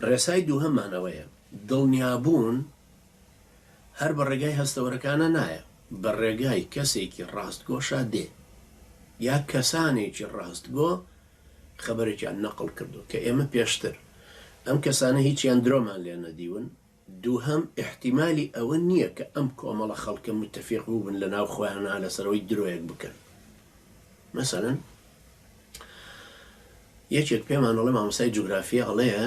ڕێسای دووهەمانەوەیە دڵنیابوون هەر بە ڕێگای هەستەوەرەکانە نایە، بە ڕێگای کەسێکی ڕاستگۆشە دێ یا کەسانێکی ڕاستگۆ خەبەرێکیان نەقڵ کردو کە ئێمە پێشتر ئەم کەسانە هیچیان درۆمان لێ نەدیون. دووهەم احتیمالی ئەوە نییە کە ئەم کۆمەڵە خەڵکە متتەفیق بووبن لە ناو خۆیانە لەسەرەوەی درۆیەک بکەن. مەسەڵەن یەکێک پێمان ئەڵێ مامۆستای جوگرافیا ئەڵەیە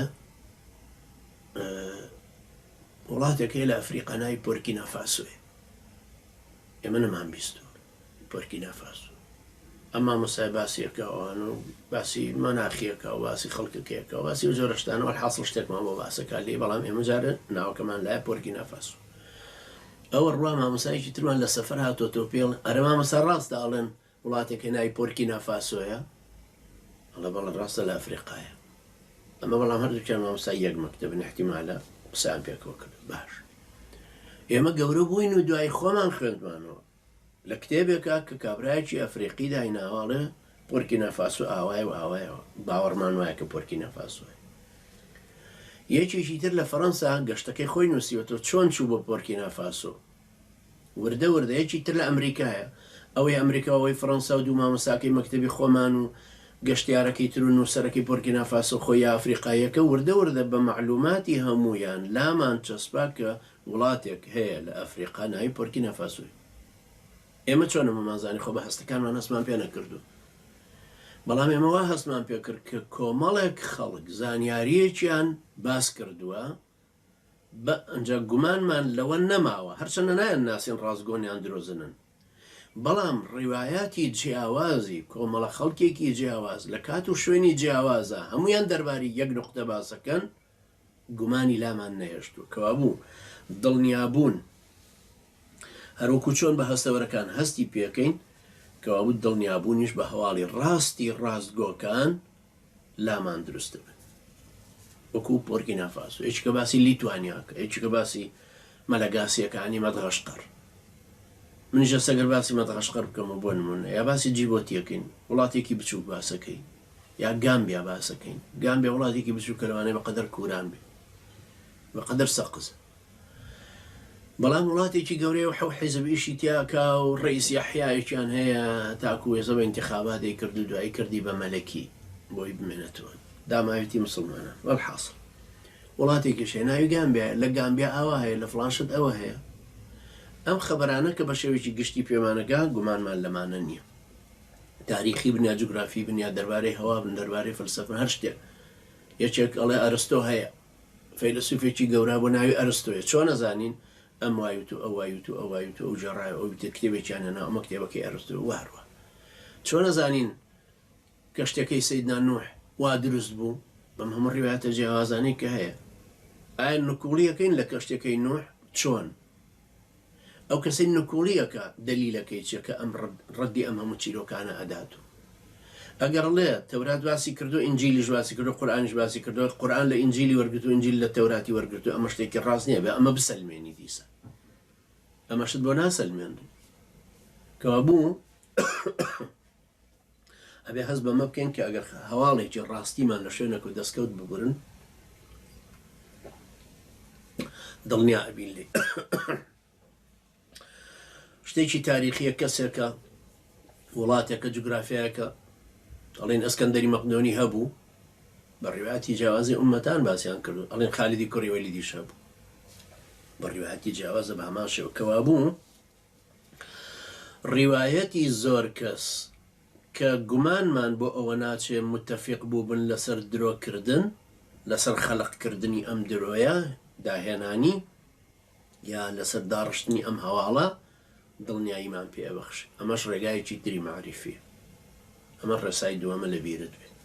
وڵاتێک هەیە لە ئەفریقا ناوی پۆرکینا فاسۆیە، ئێمە نەمان بیستوو پۆرکینا فاسۆ. ئەم مامۆستای باسیەکەوان و باسی مەناخیەکە و باسی خەڵکەکەیەکە و باسی و زۆر شتانەوە حاصڵ شتێکمان بۆ باسەکە لێ، بەڵام ئێمە جارە ناوەکەمان لایە پۆرکینا فاسۆ. ئەوە ڕوا مامۆستایەکی ترمان لە سەفەر هاتۆتۆ پێڵ ئەرە مامۆستا ڕاستە ئەڵێن وڵاتێک ناوی پۆرکینا فاسۆیە، ئەڵە بەڵێ ڕاستە لە ئەفریقایە. ئەمە بەڵام هەردووکیان مامۆستا یەک مەکتەبن احتیمالە قسەیان پێکەوە کرد. باش ئێمە گەورە بووین و دوای خۆمان خوێندمانەوە لە کتێبێکە کە کابرایەکی ئەفریقی دایناواڵێ پۆرکینا فاسۆ ئاوای و ئاوایەوە، باوەڕمان وایە کە پۆرکینا فاسۆیە. یەکێکی تر لە فەڕەنسا گەشتەکەی خۆی نووسیوەتەوە چۆن چوو بۆ پۆرکینا فاسۆ. وردە وردە یەکی تر لە ئەمریکایە، ئەوەی ئەمریکاەوەی فەڕەنسا و دوو مامۆستاکەی مەکتەبی خۆمان و گەشتیارەکەی تر و نووسەرەکەی پۆرکینا فاسۆ خۆی ئەفریقایەکە وردە وردە بە معلوماتی هەمویان لامان چەسپا کە وڵاتێک هەیە لە ئەفریقا ناوی پۆرکینا فاسۆی. ئێمە چۆنە مەمانزانی خۆ بە هەستەکانمان هەستمان پێ نەکردو، بەڵام ئێمە وا هەستمان پێ کرد کە کۆمەڵێک خەڵک زانیاریەکیان باس کردووە بە ئەنجا گومانمان لەوە نەماوە، هەرچەندە نایەن ناسین ڕاستگۆنیان درۆزنن، بەڵام ڕیوایاتی جیاوازی کۆمەڵە خەڵکێکی جیاواز لە کات و شوێنی جیاوازە هەمویان دەرباری یەک نقطە باسەکەن، گومانی لامان نەهێشتووە کەوا بوو دڵنیابوون هەروەکو چۆن بە هەستەوەرەکان هەستی پێکەین کەوا بوو دڵنیابوونیش بە هەواڵی ڕاستی ڕاستگۆکان لامان دروستە بن. وەکو پۆرکینا فاسۆ، هیچکە باسی لیتوانیاکە، هیچکە باسی مەلەگاسیەکانی مەدغەشقەر. منیش ئەگەر باسی مەدغەشقەر بکەمە بۆ نمونە، یا باسی جیبۆتیەکەین وڵاتێکی بچووک باسەکەی، یا گامبیا باسەکەین. گامبیا وڵاتێکی بچووک کەلەوانەیە بەقەدەر کووران بێ، بەقەدەر سەقز، بەڵام وڵاتێکی گەورەیە و حەو حیزب ئیشی تیاکا و ڕئیسی ئەحیایەکیان هەیە تاکو ێزە بە ئینتیخاباتی کرد و دوایی کردی بە مەلەکی بۆی بمێنێتەوە داماوێتی مسلمانە. وەڵحاصڵ وڵاتێکیش هەیە ناوی گامبیا، لە گامبیا ئەوە هەیە، لە فڵانشت ئەوە هەیە. ئەم خەبەرانە کە بە شێوێکی گشتی پێمانەگا گومانمان لەمانە نییە. تاریخی بنیا، جوگرافی بنیا، دەربارەی هەوا بن، دەربارەی فەلسەفە، هەر شتێک. یەکێک ئەڵێ ئەرستۆ هەیە، فەیلسوفێکی گەورە بۆ ناوی ئەرستۆیە، چۆن نەزانین ئەم وایوت و ئەو وایوت و ئەو وایوت و ئەو جێڕایە ئەو کتێبێکیان هێنا ئەمە کتێبەکەی ئەرستۆ واروە. چۆن نەزانین کە شتەکەی سەیدنا نوح وا دروست بوو بەم هەموو ڕیوایەتە جیاوازانەی کە هەیە. ئایا نکوڵیەکەین لە کەشتەکەی نوح چۆن؟ ئەو کەسەی نکوڵیەکە دەلیلەکەی چیە کە ئەم ڕەدی ئەم هەموو چیرۆکانە ئەدات. ئەگەر ڵێ تەورات باسی کردو، ئینجیلیش باسی کردو، قورئانیش باسی کردو، قورئان لە ئینجیلی وەرگرتو، ئینجیل لە تەوراتی وەرگرتو، ئەمە شتێکی ڕاست نییە بێ ئەمە بسەلمێنی دیسە. ئەمە شت بۆ ناسەلمێنن کەوا بوو ئەبێ هەست بەمە بکەین کە ئەگەر هەواڵێکی ڕاستیمان لە شوێنێک و دەستکەوت ببورن دڵنیا ئەبین لێ. شتێکی تاریخیە کەسێکە وڵاتێکە جوگرافیایەکە ئەڵێن ئەسکەندەری مەقدۆنی هەبوو، بە ڕیواەتی جیاوازی ئومەتان باسییان کردو، ئەڵێن خالیدی کوڕی وەلیدیش هەبوو، بە ڕیواەتی جیاوازە بە هەمان شێوە کەوا بوو ڕیواەتی زۆر کەس کە گومانمان بۆ ئەوە ناچێ متتەفیق بوو بن لەسەر درۆکردن، لەسەر خەلقکردنی ئەم درۆیە داهێنانی یا لەسەر داڕشتنی ئەم هەواڵە دڵنیاییمان پێبەخش. ئەمەش ڕێگایەکی تری معریفیە. ئەمە ڕێسای دووەمە لە بیرت بێت.